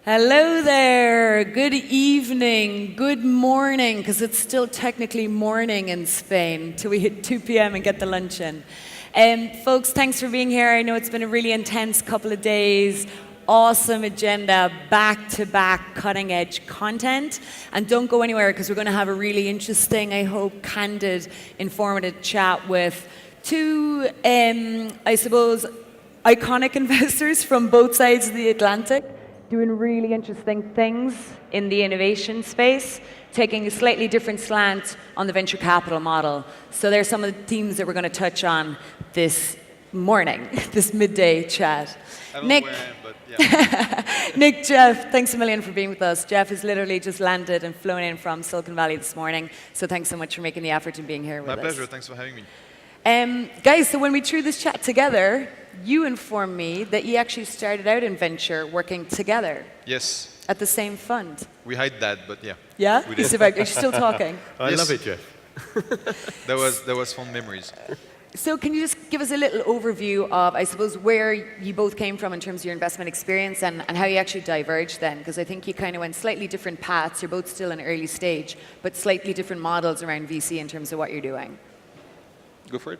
Hello there, good evening, good morning, because it's still technically morning in Spain till we hit 2 p.m. and get the lunch in. Folks, thanks for being here. I know it's been a really intense couple of days. Awesome agenda, back-to-back cutting-edge content. And don't go anywhere because we're going to have a really interesting, I hope, candid, informative chat with two, I suppose, iconic investors from both sides of the Atlantic, doing really interesting things in the innovation space, taking a slightly different slant on the venture capital model. So there's some of the themes that we're going to touch on this morning, this midday chat. I don't Nick, know where I am, but yeah. Nick, Jeff, thanks a million for being with us. Jeff has literally just landed and flown in from Silicon Valley this morning, so thanks so much for making the effort and being here with us. My pleasure, thanks for having me. Guys, so when we threw this chat together, you informed me that you actually started out in venture working together. Yes. At the same fund. We hide that, but yeah. Yeah? We did. Are you still talking? I Yes. love it, Jeff. That was fun memories. So can you just give us a little overview of, I suppose, where you both came from in terms of your investment experience and how you actually diverged then? Because I think you kind of went slightly different paths. You're both still in early stage, but slightly different models around VC in terms of what you're doing. Go for it.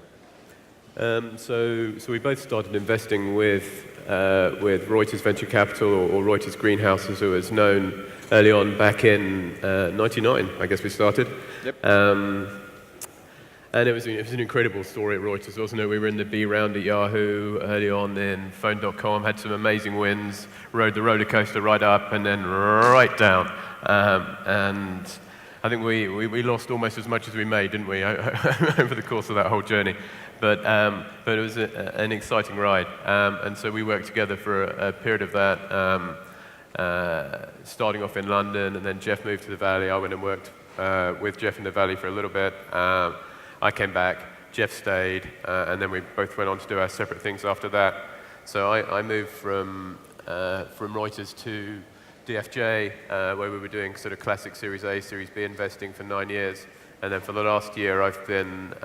So we both started investing with Reuters Venture Capital, or Reuters Greenhouse as it was known early on back in 99, I guess we started. Yep. And it was an incredible story at Reuters, wasn't it? We were in the B round at Yahoo early on in phone.com, had some amazing wins, rode the roller coaster right up and then right down. And I think we lost almost as much as we made, didn't we, over the course of that whole journey. But it was an exciting ride. And so we worked together for a period of that, starting off in London, and then Jeff moved to the Valley. I went and worked with Jeff in the Valley for a little bit. I came back, Jeff stayed, and then we both went on to do our separate things after that. So I moved from Reuters to DFJ, where we were doing sort of classic Series A, Series B investing for 9 years. And then for the last year, I've been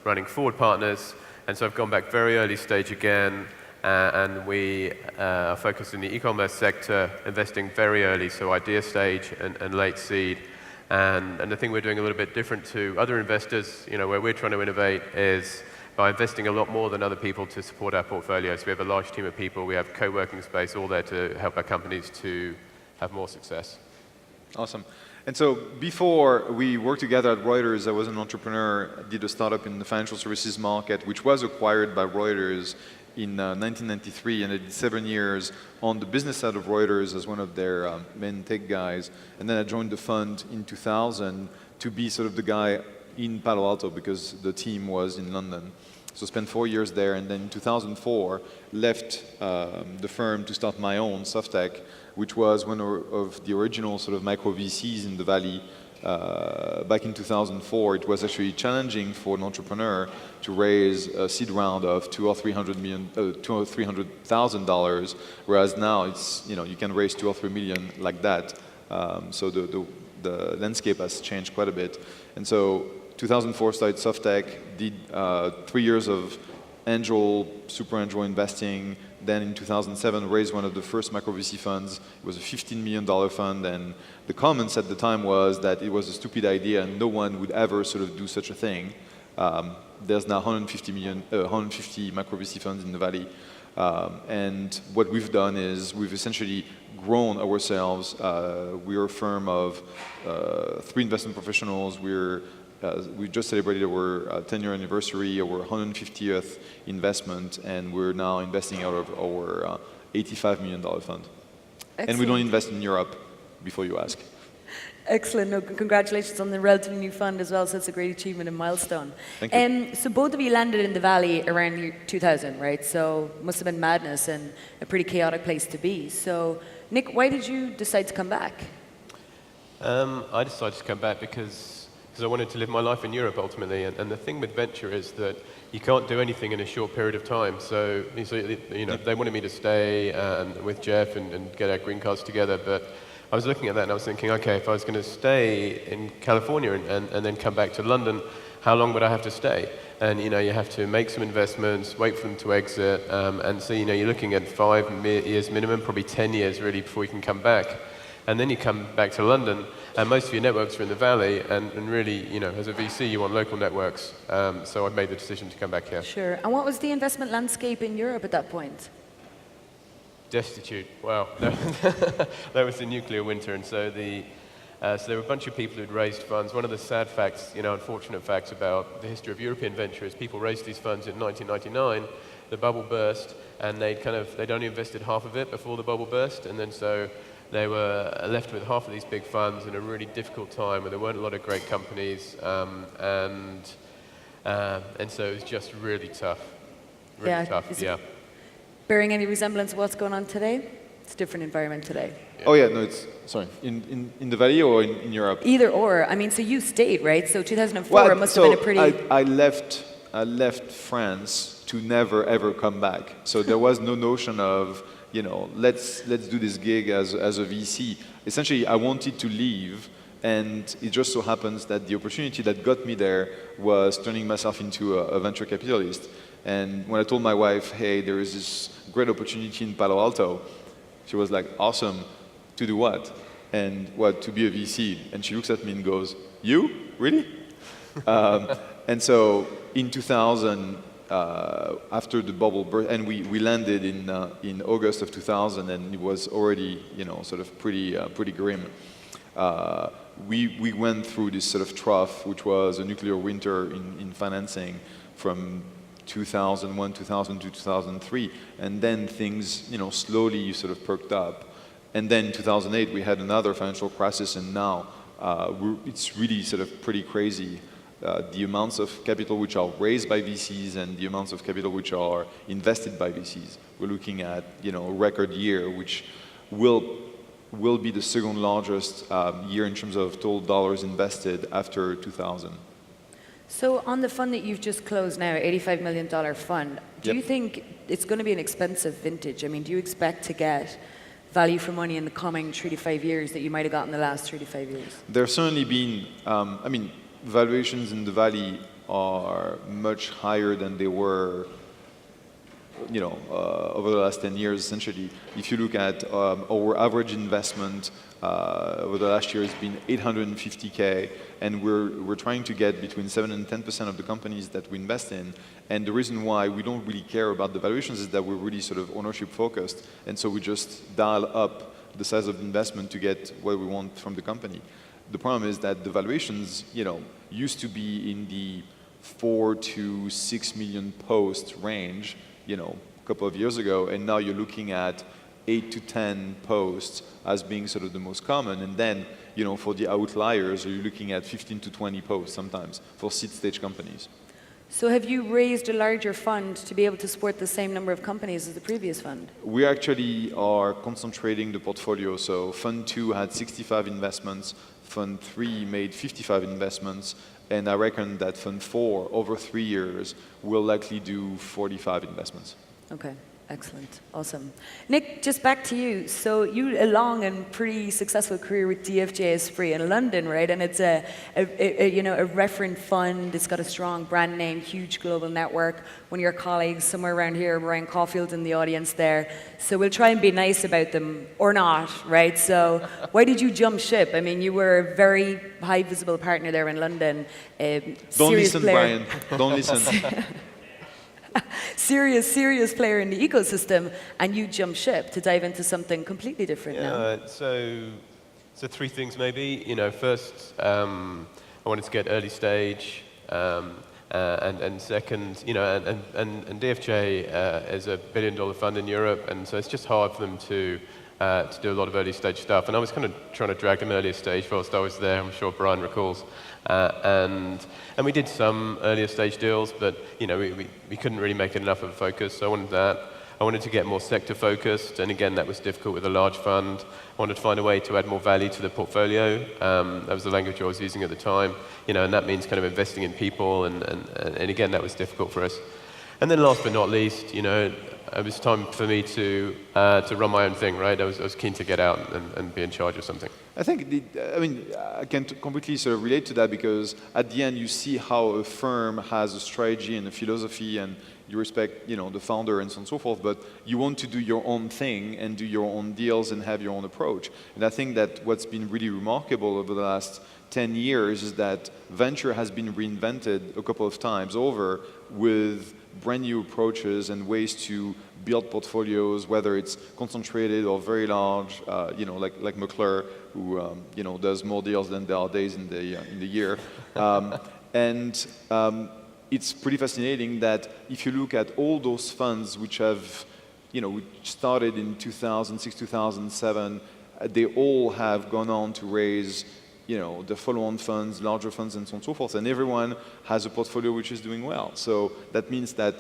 running Forward Partners. And so I've gone back very early stage again, and we are focused in the e-commerce sector, investing very early, so idea stage and late seed. And the thing we're doing a little bit different to other investors, where we're trying to innovate is by investing a lot more than other people to support our portfolio. So we have a large team of people, we have co-working space, all there to help our companies to have more success. Awesome. And so before we worked together at Reuters, I was an entrepreneur, did a startup in the financial services market, which was acquired by Reuters in 1993, and I did 7 years on the business side of Reuters as one of their main tech guys. And then I joined the fund in 2000 to be sort of the guy in Palo Alto because the team was in London. So spent 4 years there, and then in 2004 left the firm to start my own SOFTECH, which was one of the original sort of micro VCs in the Valley. Back in 2004, it was actually challenging for an entrepreneur to raise a seed round of $200,000 or $300,000, whereas now it's you can raise 2 or 3 million like that. So the landscape has changed quite a bit, and so 2004 started SOFTECH, did 3 years of super angel investing. Then in 2007 raised one of the first micro VC funds. It was a $15 million fund, and the comments at the time was that it was a stupid idea and no one would ever sort of do such a thing. There's now 150 micro VC funds in the Valley. And what we've done is we've essentially grown ourselves. We're a firm of 3 investment professionals. We just celebrated our 10-year anniversary, our 150th investment, and we're now investing out of our $85 million fund. Excellent. And we don't invest in Europe, before you ask. Excellent. No, congratulations on the relatively new fund as well, so it's a great achievement and milestone. Thank you. So both of you landed in the Valley around year 2000, right? So it must have been madness and a pretty chaotic place to be. So Nick, why did you decide to come back? I decided to come back because I wanted to live my life in Europe ultimately, and the thing with venture is that you can't do anything in a short period of time. So they wanted me to stay with Jeff and get our green cards together, but I was looking at that and I was thinking, okay, if I was going to stay in California and then come back to London, how long would I have to stay? And you have to make some investments, wait for them to exit, and so you're looking at 5 years minimum, probably 10 years really before you can come back. And then you come back to London, and most of your networks are in the Valley, and really, as a VC, you want local networks. So I made the decision to come back here. Sure. And what was the investment landscape in Europe at that point? Destitute. Wow. That was the nuclear winter, and so there were a bunch of people who'd raised funds. One of the sad facts, unfortunate facts about the history of European venture is people raised these funds in 1999, the bubble burst, and they'd only invested half of it before the bubble burst, and then so they were left with half of these big funds in a really difficult time where there weren't a lot of great companies, and so it was just really tough. Really tough, yeah. Bearing any resemblance to what's going on today? It's a different environment today. Yeah. Oh yeah, no, in the Valley or in Europe? Either or. I mean, so you stayed, right? So 2004 must have been a pretty... I left France to never ever come back. So there was no notion of, let's do this gig as a VC. Essentially, I wanted to leave, and it just so happens that the opportunity that got me there was turning myself into a venture capitalist. And when I told my wife, hey, there is this great opportunity in Palo Alto, she was like, awesome, to do what? And what, to be a VC? And she looks at me and goes, you? Really? And so in 2000, after the bubble burst, and we landed in August of 2000, and it was already, sort of pretty grim. We went through this sort of trough, which was a nuclear winter in financing from 2001, 2002, 2003, and then things, slowly sort of perked up. And then in 2008, we had another financial crisis, and now it's really sort of pretty crazy. The amounts of capital which are raised by VCs and the amounts of capital which are invested by VCs. We're looking at, a record year, which will be the second largest year in terms of total dollars invested after 2000. So on the fund that you've just closed now, $85 million fund, do you think it's going to be an expensive vintage? I mean, do you expect to get value for money in the coming 3 to 5 years that you might have got in the last 3 to 5 years? There's certainly been, valuations in the Valley are much higher than they were, over the last 10 years, essentially. If you look at our average investment over the last year, it's been $850K, and we're trying to get between 7 and 10% of the companies that we invest in. And the reason why we don't really care about the valuations is that we're really sort of ownership focused, and so we just dial up the size of the investment to get what we want from the company. The problem is that the valuations, used to be in the 4 to 6 million post range, a couple of years ago, and now you're looking at 8 to 10 posts as being sort of the most common, and then, for the outliers, you're looking at 15 to 20 posts sometimes for seed stage companies. So have you raised a larger fund to be able to support the same number of companies as the previous fund? We actually are concentrating the portfolio. So Fund 2 had 65 investments, Fund 3 made 55 investments, and I reckon that Fund 4, over 3 years, will likely do 45 investments. Okay. Excellent. Awesome. Nick, just back to you. So you a long and pretty successful career with DFJ Esprit in London, right? And it's a referent fund. It's got a strong brand name, huge global network. One of your colleagues somewhere around here, Brian Caulfield's in the audience there. So we'll try and be nice about them, or not, right? So why did you jump ship? I mean, you were a very high visible partner there in London. Don't listen, Brian. Don't listen. serious player in the ecosystem, and you jump ship to dive into something completely different now. So 3 things maybe. First, I wanted to get early stage, and second, and DFJ is a $1 billion fund in Europe, and so it's just hard for them to do a lot of early stage stuff. And I was kind of trying to drag them earlier stage whilst I was there. I'm sure Brian recalls. And we did some earlier stage deals, but we couldn't really make it enough of a focus. So I wanted that. I wanted to get more sector focused, and again, that was difficult with a large fund. I wanted to find a way to add more value to the portfolio. That was the language I was using at the time, and that means kind of investing in people, and again, that was difficult for us. And then last but not least, it was time for me to run my own thing, right? I was keen to get out and be in charge of something. I think, I can completely sort of relate to that because at the end you see how a firm has a strategy and a philosophy and you respect, the founder and so on and so forth, but you want to do your own thing and do your own deals and have your own approach. And I think that what's been really remarkable over the last 10 years is that venture has been reinvented a couple of times over with brand new approaches and ways to build portfolios, whether it's concentrated or very large, like McClure, who does more deals than there are days in the year. It's pretty fascinating that if you look at all those funds which have, which started in 2006, 2007, they all have gone on to raise, the follow-on funds, larger funds, and so on and so forth, and everyone has a portfolio which is doing well. So that means that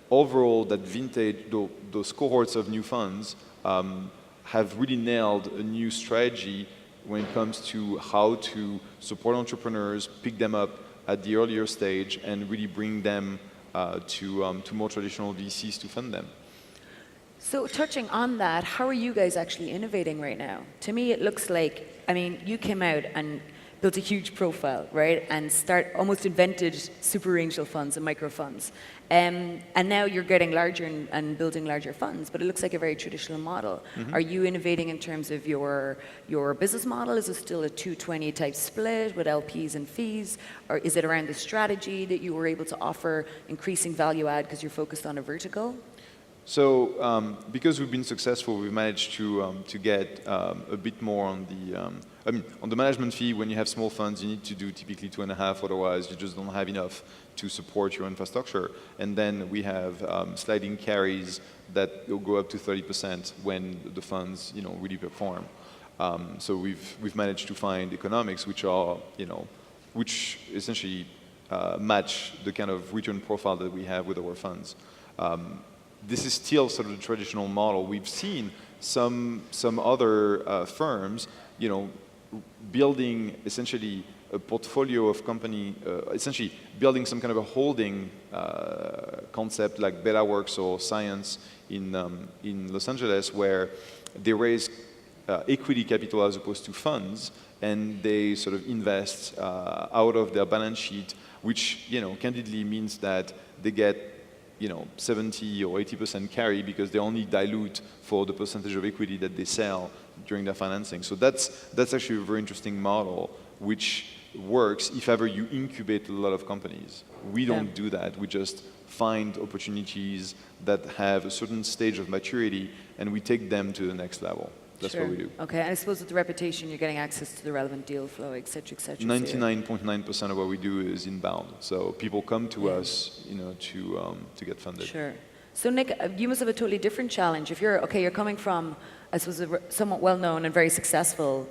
overall, that vintage, those cohorts of new funds have really nailed a new strategy when it comes to how to support entrepreneurs, pick them up at the earlier stage, and really bring them to more traditional VCs to fund them. So touching on that, how are you guys actually innovating right now? To me, it looks like, you came out and built a huge profile, right? And almost invented super angel funds and micro funds. And now you're getting larger and building larger funds, but it looks like a very traditional model. Mm-hmm. Are you innovating in terms of your business model? Is it still a 2-20 type split with LPs and fees? Or is it around the strategy that you were able to offer increasing value add because you're focused on a vertical? So because we've been successful, we've managed to get a bit more on the management fee. When you have small funds, you need to do typically 2.5, otherwise you just don't have enough to support your infrastructure. And then we have sliding carries that will go up to 30% when the funds really perform. So we've managed to find economics which are which essentially match the kind of return profile that we have with our funds. This is still sort of the traditional model. We've seen some other firms, building essentially a portfolio of company, essentially building some kind of a holding concept like BetaWorks or Science in Los Angeles, where they raise equity capital as opposed to funds, and they sort of invest out of their balance sheet, which candidly means that they get 70 or 80% carry because they only dilute for the percentage of equity that they sell during their financing. So that's actually a very interesting model, which works if ever you incubate a lot of companies. We don't do that. We just find opportunities that have a certain stage of maturity, and we take them to the next level. That's what we do. Okay, and I suppose with the reputation, you're getting access to the relevant deal flow, et cetera, et cetera. 99.9% of what we do is inbound. So people come to us, to get funded. Sure. So Nick, you must have a totally different challenge. If you're coming from, I suppose, a somewhat well-known and very successful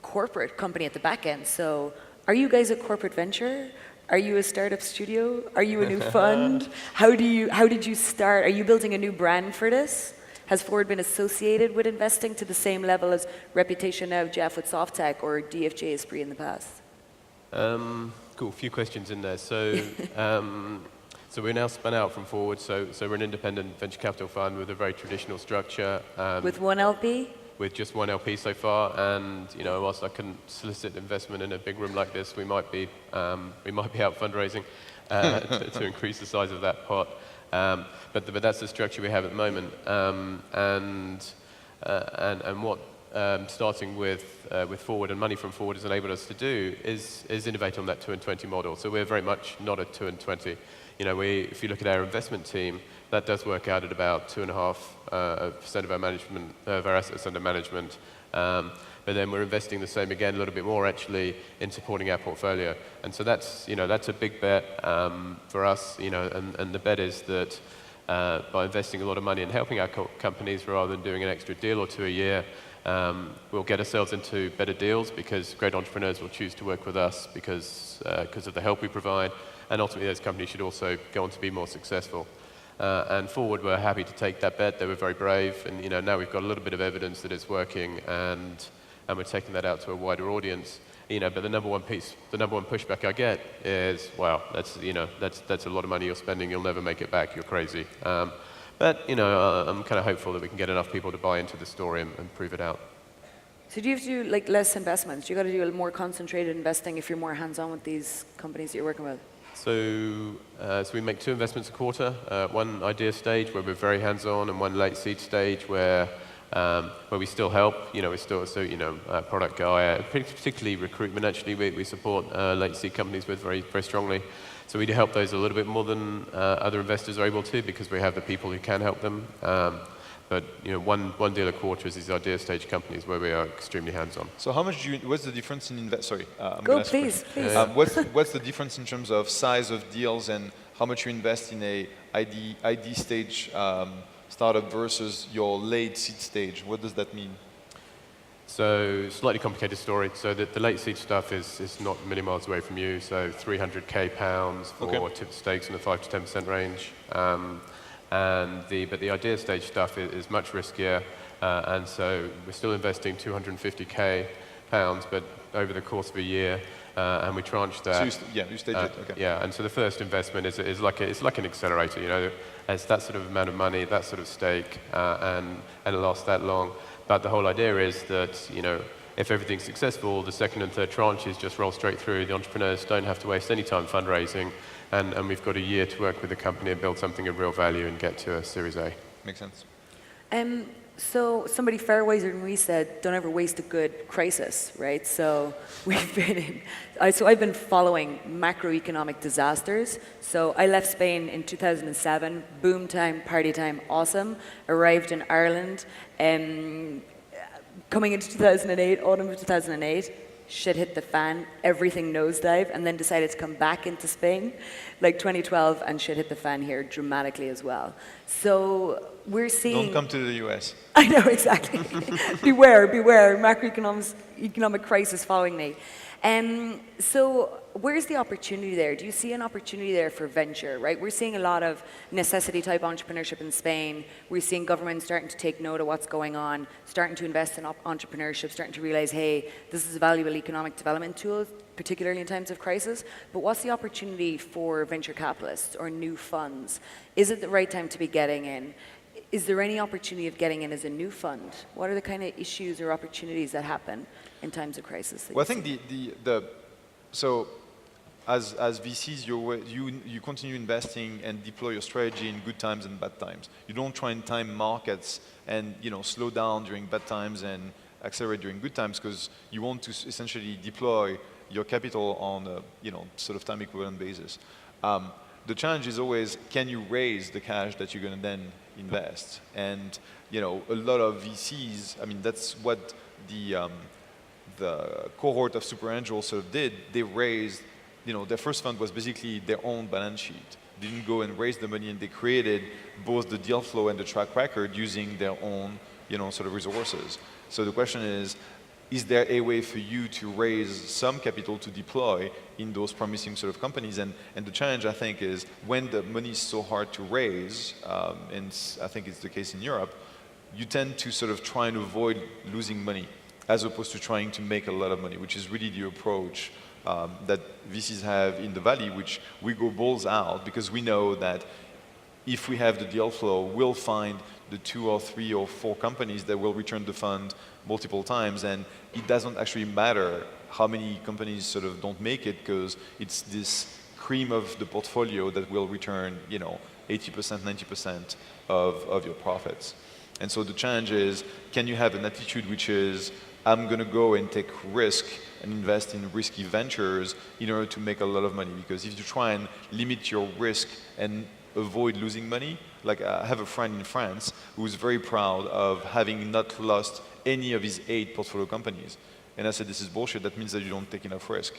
corporate company at the back end. So are you guys a corporate venture? Are you a startup studio? Are you a new fund? How did you start? Are you building a new brand for this? Has Forward been associated with investing to the same level as reputation now, Jeff, with SOFTECH or DFJ Esprit in the past? Cool, a few questions in there. So, so we're now spun out from Forward, so we're an independent venture capital fund with a very traditional structure. With one LP? With just one LP so far, and whilst I couldn't solicit investment in a big room like this, we might be out fundraising to increase the size of that pot. But that's the structure we have at the moment, and what starting with Forward and money from Forward has enabled us to do is innovate on that 2 and 20 model. So we're very much not a 2 and 20. If you look at our investment team, that does work out at about 2.5% of our management, of our assets under management. But then we're investing the same again, a little bit more actually, in supporting our portfolio. And so that's a big bet for us. And the bet is that by investing a lot of money in helping our companies rather than doing an extra deal or two a year, we'll get ourselves into better deals because great entrepreneurs will choose to work with us because of the help we provide. And ultimately, those companies should also go on to be more successful. And Forward were happy to take that bet. They were very brave, and now we've got a little bit of evidence that it's working, and we're taking that out to a wider audience. But the number one pushback I get is, wow, that's a lot of money you're spending. You'll never make it back. You're crazy. But, I'm kind of hopeful that we can get enough people to buy into the story and prove it out. So do you have to do like less investments? Do you got to do a more concentrated investing if you're more hands-on with these companies that you're working with? So we make 2 investments a quarter, one idea stage where we're very hands-on, and one late seed stage where we still help. We're still a product guy, particularly recruitment. Actually, we support late seed companies with very very strongly. So we do help those a little bit more than other investors are able to because we have the people who can help them. But one deal a quarter is these idea stage companies where we are extremely hands-on. So how much what's the difference in Sorry, I'm Go, gonna ask a please, question. please. What's the difference in terms of size of deals and how much you invest in a ID stage startup versus your late seed stage? What does that mean? So slightly complicated story. So the late seed stuff is not a million miles away from you. So 300k pounds for tip stakes in the 5 to 10% range. But the idea stage stuff is much riskier, and so we're still investing 250k pounds, but over the course of a year, and we tranche that. So you stage it. Okay. Yeah, and so the first investment is like an accelerator. It's that sort of amount of money, that sort of stake, and it lasts that long. But the whole idea is that if everything's successful, the second and third tranches just roll straight through. The entrepreneurs don't have to waste any time fundraising. And we've got a year to work with the company and build something of real value and get to a Series A. Makes sense. So somebody far wiser than we said, don't ever waste a good crisis, right? So I've been following macroeconomic disasters. So I left Spain in 2007, boom time, party time, awesome. Arrived in Ireland, coming into 2008, autumn of 2008. Shit hit the fan, everything nosedive, and then decided to come back into Spain, like 2012, and shit hit the fan here dramatically as well. So we're seeing... Don't come to the US. I know, exactly. Beware, economic crisis following me. So where's the opportunity there? Do you see an opportunity there for venture, right? We're seeing a lot of necessity-type entrepreneurship in Spain. We're seeing governments starting to take note of what's going on, starting to invest in entrepreneurship, starting to realize, hey, this is a valuable economic development tool, particularly in times of crisis. But what's the opportunity for venture capitalists or new funds? Is it the right time to be getting in? Is there any opportunity of getting in as a new fund? What are the kind of issues or opportunities that happen in times of crisis? Well, I think so as VCs, you continue investing and deploy your strategy in good times and bad times. You don't try and time markets and slow down during bad times and accelerate during good times because you want to essentially deploy your capital on a sort of time equivalent basis. The challenge is always, can you raise the cash that you're going to then invest? And a lot of VCs, that's what the cohort of super angels sort of did. They raised, their first fund was basically their own balance sheet. They didn't go and raise the money, and they created both the deal flow and the track record using their own, sort of resources. So the question is there a way for you to raise some capital to deploy in those promising sort of companies? And the challenge, I think, is when the money is so hard to raise, and I think it's the case in Europe, you tend to sort of try and avoid losing money as opposed to trying to make a lot of money, which is really the approach that VCs have in the Valley, which we go balls out because we know that if we have the deal flow, we'll find the 2 or 3 or 4 companies that will return the fund multiple times, and it doesn't actually matter how many companies sort of don't make it because it's this cream of the portfolio that will return 80%, 90% of your profits. And so the challenge is, can you have an attitude which is, I'm going to go and take risk and invest in risky ventures in order to make a lot of money? Because if you try and limit your risk and avoid losing money, like I have a friend in France who is very proud of having not lost any of his 8 portfolio companies. And I said, this is bullshit. That means that you don't take enough risk.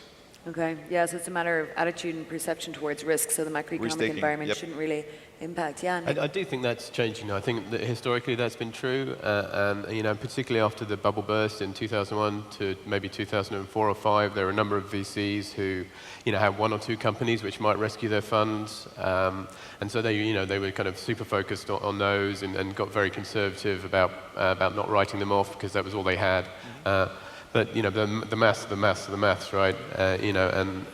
Okay, yeah, so it's a matter of attitude and perception towards risk, so the macroeconomic environment shouldn't really impact. Yeah. I do think that's changing. I think that historically that's been true, and particularly after the bubble burst in 2001 to maybe 2004 or 5, there were a number of VCs who, had 1 or 2 companies which might rescue their funds, and so they were kind of super focused on those and got very conservative about not writing them off because that was all they had. But the maths, right? And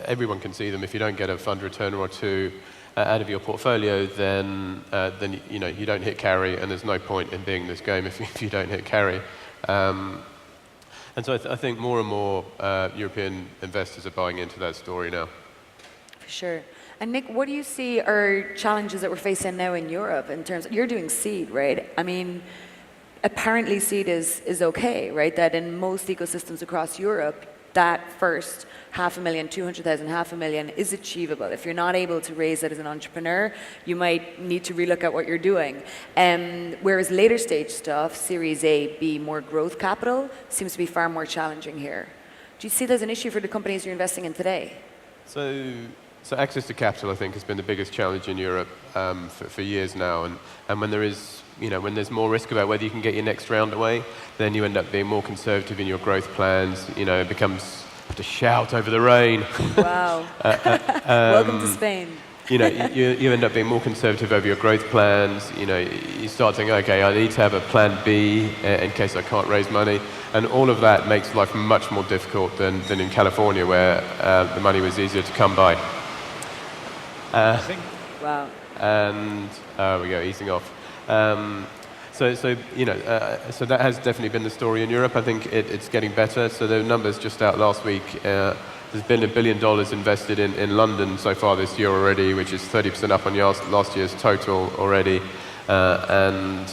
everyone can see them. If you don't get a fund return or 2, out of your portfolio, then you don't hit carry, and there's no point in being in this game if you don't hit carry. And so I think more and more European investors are buying into that story now. For sure. And Nick, what do you see are challenges that we're facing now in Europe in terms of, you're doing seed, right? I mean, apparently seed is okay, right? That in most ecosystems across Europe, that first 500,000, 200,000, 500,000 is achievable. If you're not able to raise it as an entrepreneur, you might need to relook at what you're doing. Whereas later stage stuff, Series A, B, more growth capital, seems to be far more challenging here. Do you see there's an issue for the companies you're investing in today? So access to capital, I think, has been the biggest challenge in Europe for years now. And when there is, when there's more risk about whether you can get your next round away, then you end up being more conservative in your growth plans. It becomes to shout over the rain. Wow. Welcome to Spain. You end up being more conservative over your growth plans. You start saying, okay, I need to have a plan B in case I can't raise money. And all of that makes life much more difficult than in California, where the money was easier to come by. Wow. And we go, easing off. So that has definitely been the story in Europe. I think it's getting better. So the numbers just out last week. There's been $1 billion invested in London so far this year already, which is 30% up on last year's total already. And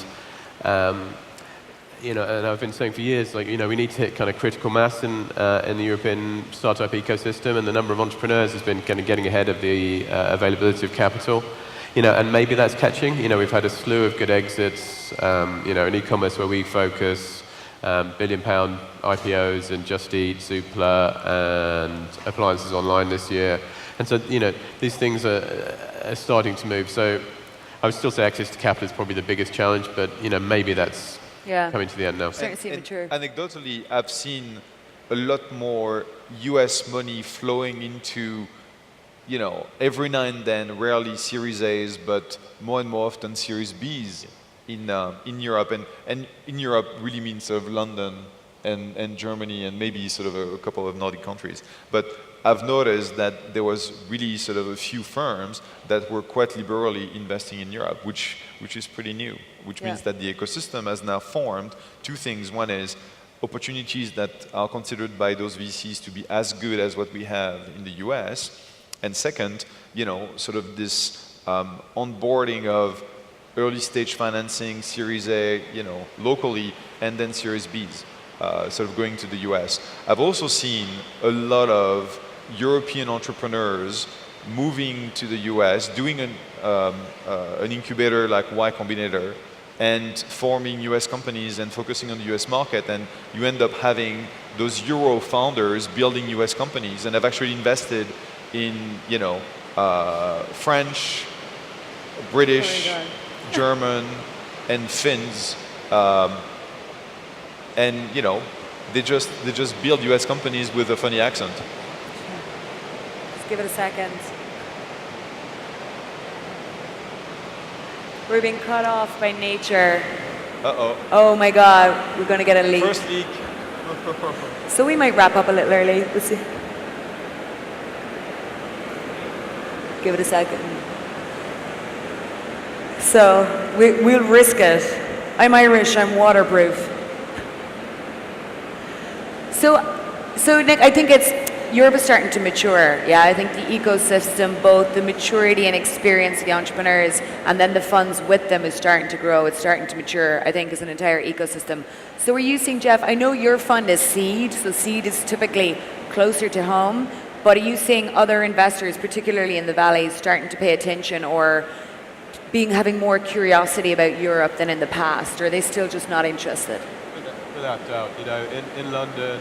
I've been saying for years, we need to hit kind of critical mass in the European startup ecosystem, and the number of entrepreneurs has been kind of getting ahead of the availability of capital. And maybe that's catching. We've had a slew of good exits. In e-commerce where we focus, £1 billion IPOs in Just Eat, Zoopla, and appliances online this year. And so, these things are starting to move. So I would still say access to capital is probably the biggest challenge, but maybe that's coming to the end now. Starting to see mature. Anecdotally, I've seen a lot more US money flowing into, every now and then, rarely Series A's, but more and more often Series B's in Europe. And in Europe really means sort of London and Germany and maybe sort of a couple of Nordic countries. But I've noticed that there was really sort of a few firms that were quite liberally investing in Europe, which is pretty new, which means that the ecosystem has now formed two things. One is opportunities that are considered by those VCs to be as good as what we have in the US. And second, sort of this onboarding of early stage financing, Series A, locally, and then Series B's, sort of going to the US. I've also seen a lot of European entrepreneurs moving to the US, doing an incubator like Y Combinator, and forming US companies and focusing on the US market. And you end up having those Euro founders building US companies. And I've actually invested in, French, British, German, and Finns. And, they just build US companies with a funny accent. Let's give it a second. We're being cut off by nature. Uh-oh. Oh my God, we're going to get a leak. First leak. So we might wrap up a little early. We'll see. Give it a second. So we'll risk it. I'm Irish, I'm waterproof. So Nick, I think Europe is starting to mature. Yeah, I think the ecosystem, both the maturity and experience of the entrepreneurs and then the funds with them is starting to grow. It's starting to mature, I think, as an entire ecosystem. So are you seeing, Jeff, I know your fund is seed, so seed is typically closer to home, but are you seeing other investors, particularly in the valleys, starting to pay attention or having more curiosity about Europe than in the past, or are they still just not interested? Without doubt, in London,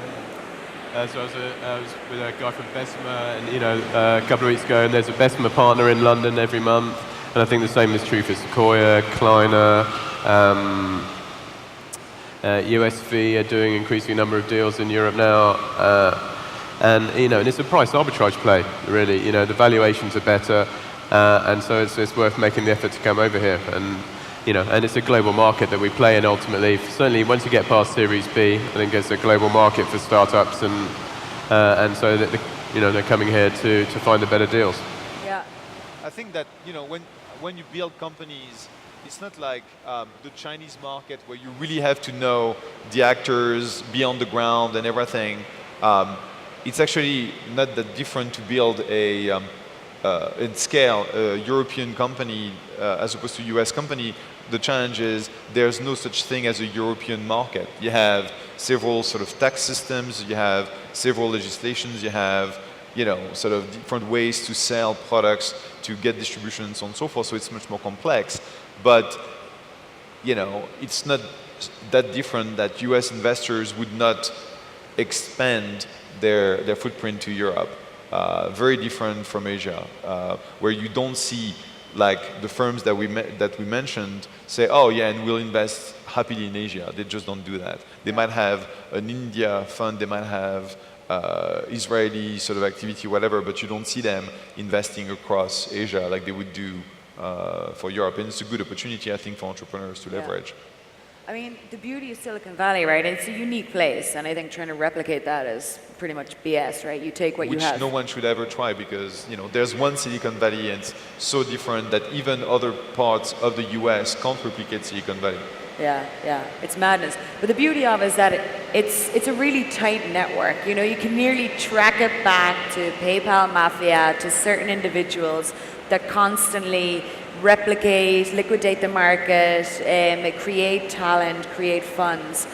so I was with a guy from Bessemer, and a couple of weeks ago, and there's a Bessemer partner in London every month, and I think the same is true for Sequoia, Kleiner, USV are doing an increasing number of deals in Europe now, and it's a price arbitrage play, really. The valuations are better, and so it's worth making the effort to come over here, and it's a global market that we play in ultimately. Certainly, once you get past Series B, I think it's a global market for startups, and so that they're coming here to find the better deals. Yeah. I think that when you build companies, it's not like the Chinese market where you really have to know the actors, be on the ground and everything. It's actually not that different to build in scale a European company as opposed to US company. The challenge is there's no such thing as a European market. You have several sort of tax systems, you have several legislations, you have sort of different ways to sell products, to get distribution and so on and so forth, so it's much more complex. But it's not that different that US investors would not expand their footprint to Europe. Very different from Asia, where you don't see like the firms that we mentioned say, oh yeah, and we'll invest happily in Asia. They just don't do that. They might have an India fund, they might have Israeli sort of activity, whatever, but you don't see them investing across Asia like they would do for Europe. And it's a good opportunity, I think, for entrepreneurs to leverage. I mean, the beauty of Silicon Valley, right? It's a unique place, and I think trying to replicate that is pretty much BS, right? You take what you have. Which no one should ever try, because there's one Silicon Valley, and it's so different that even other parts of the US can't replicate Silicon Valley. Yeah, it's madness. But the beauty of it is that it's a really tight network. You can nearly track it back to PayPal Mafia, to certain individuals that constantly replicate, liquidate the market, create talent, create funds.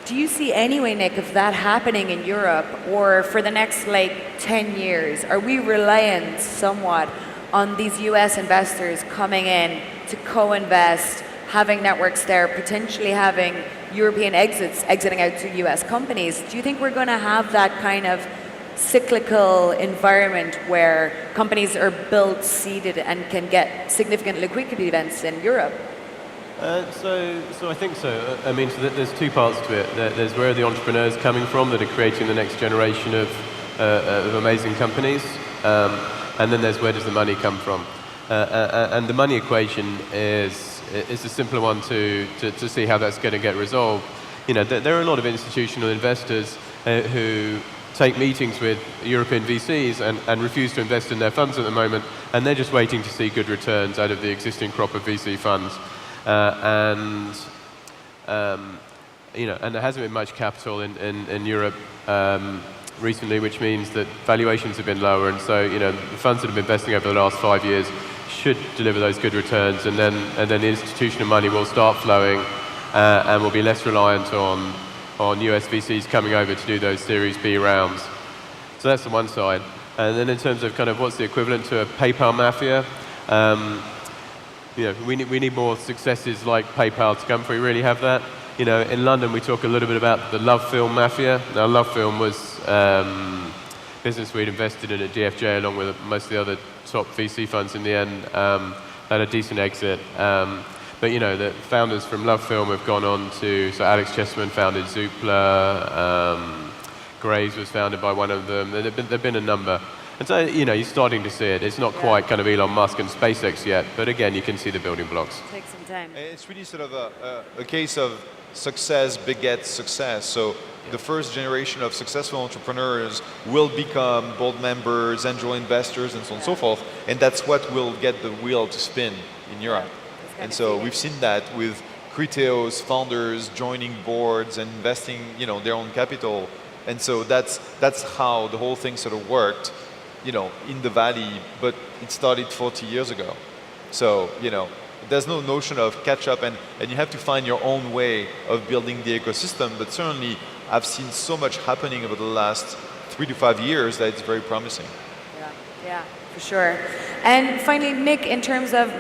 Do you see any way, Nick, of that happening in Europe, or for the next 10 years? Are we reliant somewhat on these US investors coming in to co-invest, having networks there, potentially having European exiting out to US companies? Do you think we're going to have that kind of cyclical environment where companies are built, seeded, and can get significant liquidity events in Europe? So I think so. I mean, there's two parts to it. There's where are the entrepreneurs coming from that are creating the next generation of amazing companies, and then there's where does the money come from. And the money equation is a simpler one to see how that's going to get resolved. There are a lot of institutional investors who take meetings with European VCs and refuse to invest in their funds at the moment, and they're just waiting to see good returns out of the existing crop of VC funds. And there hasn't been much capital in Europe recently, which means that valuations have been lower, and so the funds that have been investing over the last 5 years should deliver those good returns, and then the institutional money will start flowing, and will be less reliant on US VCs coming over to do those Series B rounds. So that's the one side. And then in terms of kind of what's the equivalent to a PayPal Mafia, we need more successes like PayPal to come before we really have that. In London we talk a little bit about the Love Film Mafia. Now Love Film was business we'd invested in at DFJ along with most of the other top VC funds in the end. Had a decent exit. But the founders from Love Film have gone on to, so Alex Chesterman founded Zoopla, Graves was founded by one of them. There've been a number. And so, you're starting to see it. It's not quite kind of Elon Musk and SpaceX yet, but again, you can see the building blocks. It takes some time. It's really sort of a case of success begets success. So the first generation of successful entrepreneurs will become board members, angel investors, and so on and so forth. And that's what will get the wheel to spin in Europe. And so we've seen that with Criteo's founders joining boards and investing, their own capital. And so that's how the whole thing sort of worked, in the Valley, but it started 40 years ago. So, there's no notion of catch up, and you have to find your own way of building the ecosystem. But certainly, I've seen so much happening over the last 3 to 5 years that it's very promising. Yeah, for sure. And finally, Mick, in terms of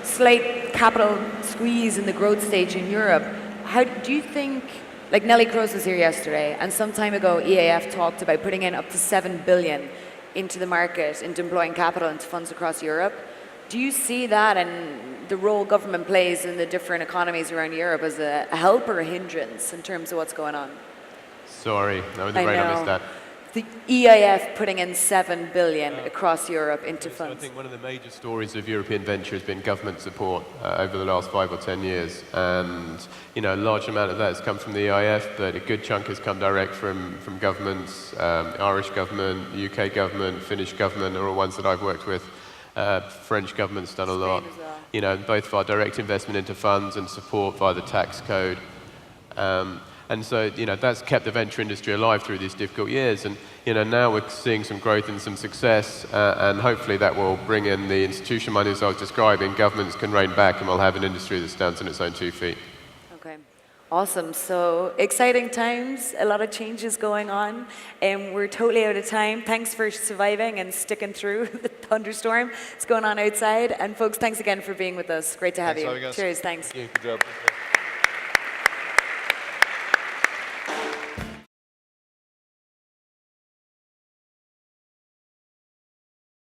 slight capital squeeze in the growth stage in Europe, how do you think, like Nelly Kroes was here yesterday, and some time ago EAF talked about putting in up to 7 billion into the market, into employing capital into funds across Europe. Do you see that and the role government plays in the different economies around Europe as a help or a hindrance in terms of what's going on? Sorry, I was afraid I missed that. The EIF putting in 7 billion across Europe into funds. I think one of the major stories of European venture has been government support over the last 5 or 10 years. And, a large amount of that has come from the EIF, but a good chunk has come direct from governments, Irish government, UK government, Finnish government are all ones that I've worked with. French government's done a lot. Spain as well. You know, both via direct investment into funds and support via the tax code. And so, you know, that's kept the venture industry alive through these difficult years. And, you know, now we're seeing some growth and some success, and hopefully that will bring in the institutional money as I was describing. Governments can rein back, and we'll have an industry that stands on its own 2 feet. Okay, awesome. So exciting times, a lot of changes going on, and we're totally out of time. Thanks for surviving and sticking through the thunderstorm that's going on outside. And folks, thanks again for being with us. Great to have Thanks for you. having us. Cheers, thanks. Good job.